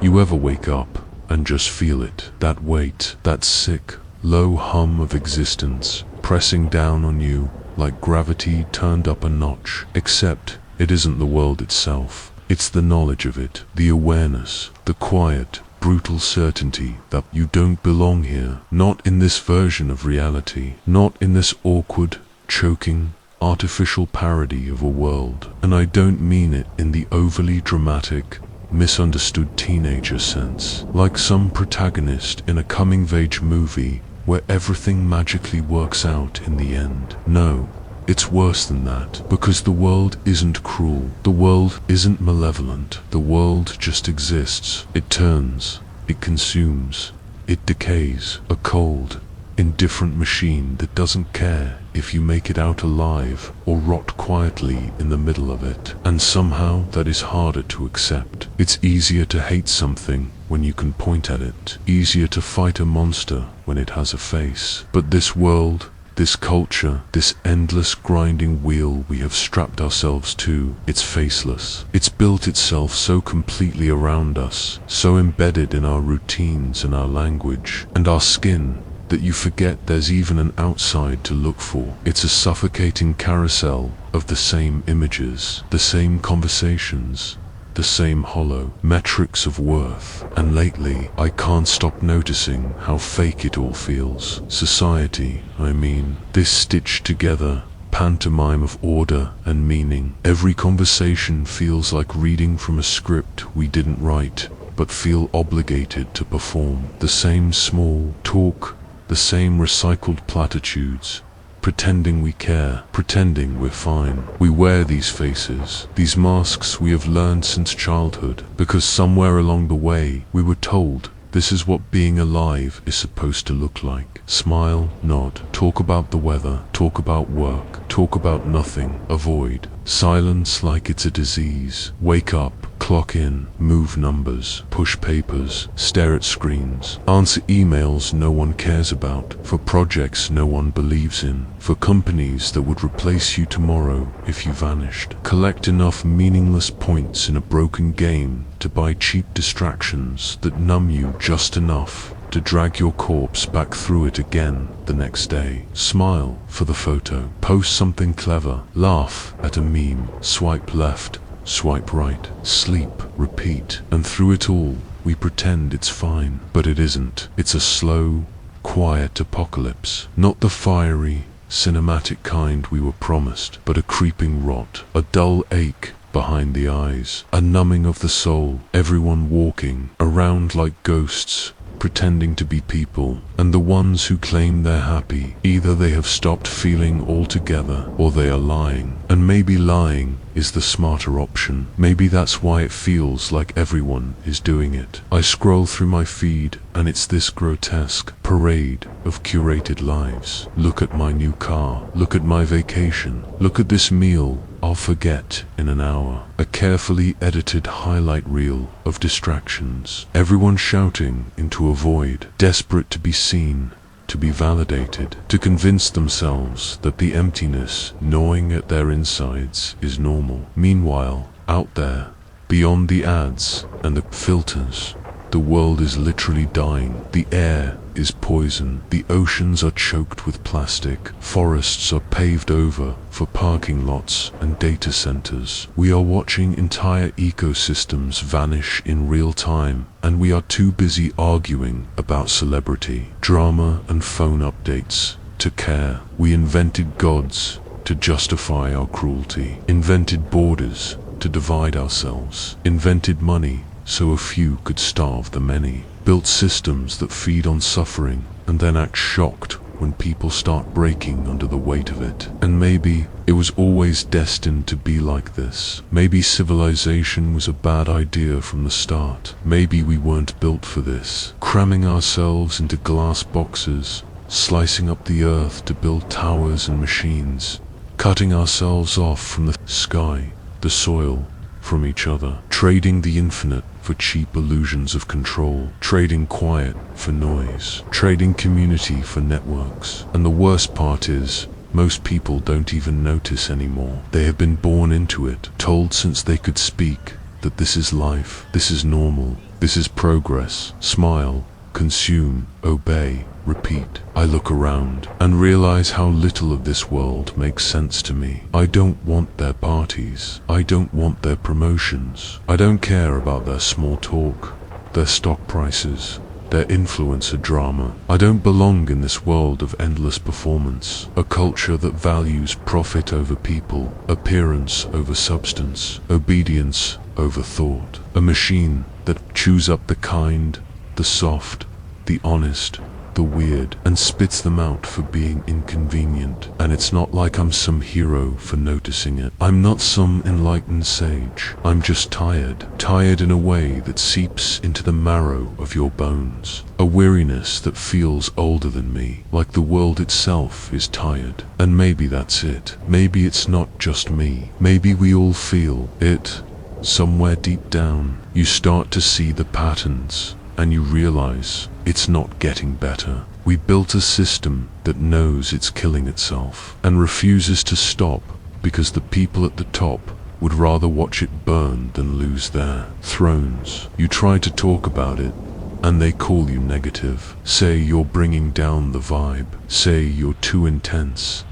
You ever wake up and just feel it? That weight, that sick, low hum of existence pressing down on you like gravity turned up a notch. Except it isn't the world itself. It's the knowledge of it, the awareness, the quiet, brutal certainty that you don't belong here. Not in this version of reality. Not in this awkward, choking, artificial parody of a world. And I don't mean it in the overly dramatic, misunderstood teenager sense, like some protagonist in a coming-of-age movie where everything magically works out in the end. No, it's worse than that, because the world isn't cruel. The world isn't malevolent. The world just exists. It turns, it consumes, it decays. A cold, indifferent machine that doesn't care if you make it out alive or rot quietly in the middle of it. And somehow that is harder to accept. It's easier to hate something when you can point at it. Easier to fight a monster when it has a face. But this world, this culture, this endless grinding wheel we have strapped ourselves to, it's faceless. It's built itself so completely around us, so embedded in our routines and our language and our skin, that you forget there's even an outside to look for. It's a suffocating carousel of the same images, the same conversations, the same hollow metrics of worth. And lately, I can't stop noticing how fake it all feels. Society, I mean, this stitched together pantomime of order and meaning. Every conversation feels like reading from a script we didn't write, but feel obligated to perform. The same small talk, the same recycled platitudes, pretending we care, pretending we're fine. We wear these faces, these masks we have learned since childhood, because somewhere along the way we were told this is what being alive is supposed to look like. Smile, nod, talk about the weather, talk about work, talk about nothing, avoid. Silence like it's a disease. Wake up, clock in, move numbers, push papers, stare at screens, answer emails no one cares about, for projects no one believes in, for companies that would replace you tomorrow if you vanished. Collect enough meaningless points in a broken game to buy cheap distractions that numb you just enough to drag your corpse back through it again the next day. Smile for the photo, post something clever, laugh at a meme, swipe left, swipe right, sleep, repeat, and through it all, we pretend it's fine. But it isn't. It's a slow, quiet apocalypse. Not the fiery, cinematic kind we were promised, but a creeping rot, a dull ache behind the eyes, a numbing of the soul, everyone walking around like ghosts, pretending to be people, and the ones who claim they're happy, either they have stopped feeling altogether, or they are lying. And maybe lying is the smarter option. Maybe that's why it feels like everyone is doing it. I scroll through my feed, and it's this grotesque parade of curated lives. Look at my new car. Look at my vacation. Look at this meal I'll forget in an hour. A carefully edited highlight reel of distractions. Everyone shouting into a void, desperate to be seen, to be validated, to convince themselves that the emptiness gnawing at their insides is normal. Meanwhile, out there, beyond the ads and the filters, the world is literally dying. The air is poison. The oceans are choked with plastic. Forests are paved over for parking lots and data centers. We are watching entire ecosystems vanish in real time, and we are too busy arguing about celebrity, drama, and phone updates to care. We invented gods to justify our cruelty, invented borders to divide ourselves, invented money so a few could starve the many, built systems that feed on suffering and then act shocked when people start breaking under the weight of it. And maybe it was always destined to be like this. Maybe civilization was a bad idea from the start. Maybe we weren't built for this, cramming ourselves into glass boxes, slicing up the earth to build towers and machines, cutting ourselves off from the sky, the soil, from each other, trading the infinite for cheap illusions of control, trading quiet for noise, trading community for networks. And the worst part is, most people don't even notice anymore. They have been born into it, told since they could speak, that this is life, this is normal, this is progress. Smile, consume, obey, repeat. I look around and realize how little of this world makes sense to me. I don't want their parties. I don't want their promotions. I don't care about their small talk, their stock prices, their influencer drama. I don't belong in this world of endless performance, a culture that values profit over people, appearance over substance, obedience over thought, a machine that chews up the kind, the soft, the honest, the weird, and spits them out for being inconvenient. And it's not like I'm some hero for noticing it. I'm not some enlightened sage. I'm just tired in a way that seeps into the marrow of your bones. A weariness that feels older than me, like the world itself is tired. And maybe that's it. Maybe it's not just me. Maybe we all feel it. Somewhere deep down, you start to see the patterns, and you realize it's not getting better. We built a system that knows it's killing itself and refuses to stop because the people at the top would rather watch it burn than lose their thrones. You try to talk about it, and they call you negative, say you're bringing down the vibe, say you're too intense.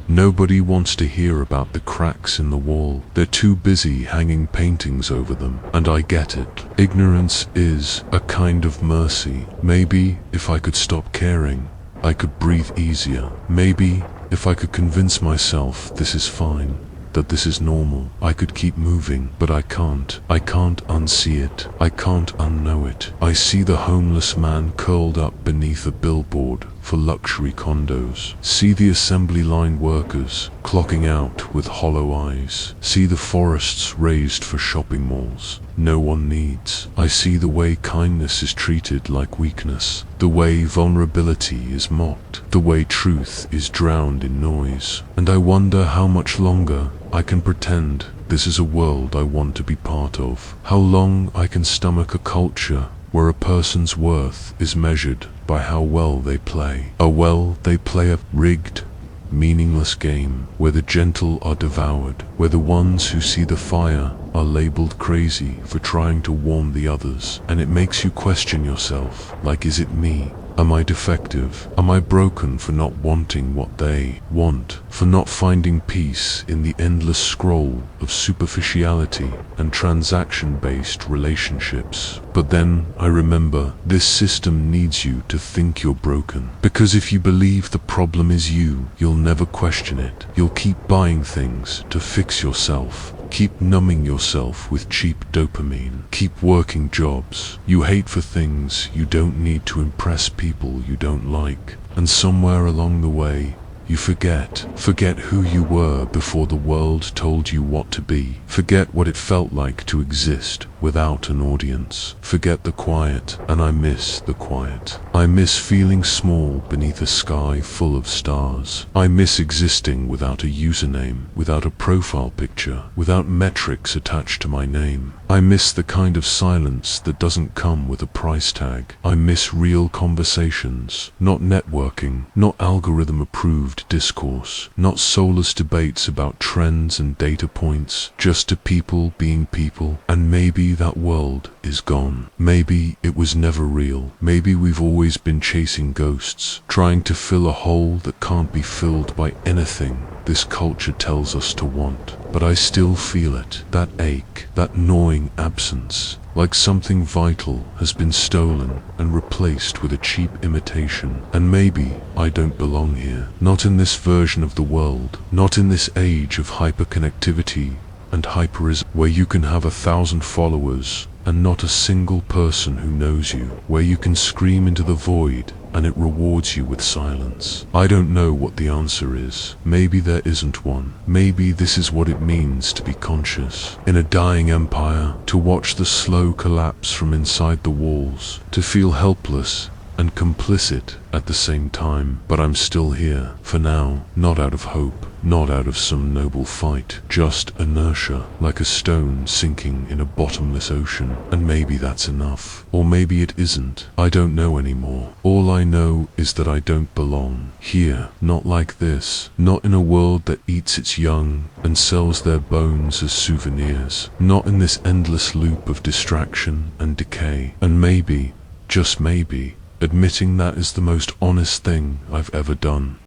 Nobody wants to hear about the cracks in the wall. They're too busy hanging paintings over them, and I get it. Ignorance is a kind of mercy. Maybe if I could stop caring, I could breathe easier. Maybe if I could convince myself this is fine, that this is normal, I could keep moving, but I can't. I can't unsee it. I can't unknow it. I see the homeless man curled up beneath a billboard for luxury condos. See the assembly line workers clocking out with hollow eyes. See the forests raised for shopping malls no one needs. I see the way kindness is treated like weakness, the way vulnerability is mocked, the way truth is drowned in noise. And I wonder how much longer I can pretend this is a world I want to be part of. How long I can stomach a culture where a person's worth is measured by how well they play. They play a rigged, meaningless game where the gentle are devoured, where the ones who see the fire are labeled crazy for trying to warm the others. And it makes you question yourself, like, is it me? Am I defective? Am I broken for not wanting what they want? For not finding peace in the endless scroll of superficiality and transaction-based relationships? But then I remember this system needs you to think you're broken. Because if you believe the problem is you, you'll never question it. You'll keep buying things to fix yourself. Keep numbing yourself with cheap dopamine. Keep working jobs you hate for things you don't need to impress people you don't like. And somewhere along the way, you forget who you were before the world told you what to be. Forget what it felt like to exist without an audience. Forget the quiet, and I miss the quiet. I miss feeling small beneath a sky full of stars. I miss existing without a username, without a profile picture, without metrics attached to my name. I miss the kind of silence that doesn't come with a price tag. I miss real conversations, not networking, not algorithm-approved discourse, not soulless debates about trends and data points, just to people being people. And maybe that world is gone. Maybe it was never real. Maybe we've always been chasing ghosts, trying to fill a hole that can't be filled by anything this culture tells us to want. But I still feel it, that ache, that gnawing absence, like something vital has been stolen and replaced with a cheap imitation. And maybe I don't belong here. Not in this version of the world. Not in this age of hyperconnectivity and hyperism, where you can have 1,000 followers and not a single person who knows you. Where you can scream into the void and it rewards you with silence. I don't know what the answer is. Maybe there isn't one. Maybe this is what it means to be conscious. In a dying empire, to watch the slow collapse from inside the walls, to feel helpless and complicit at the same time. But I'm still here, for now, not out of hope, not out of some noble fight, just inertia, like a stone sinking in a bottomless ocean. And maybe that's enough. Or maybe it isn't. I don't know anymore. All I know is that I don't belong here, not like this, not in a world that eats its young and sells their bones as souvenirs, not in this endless loop of distraction and decay. And maybe, just maybe, admitting that is the most honest thing I've ever done.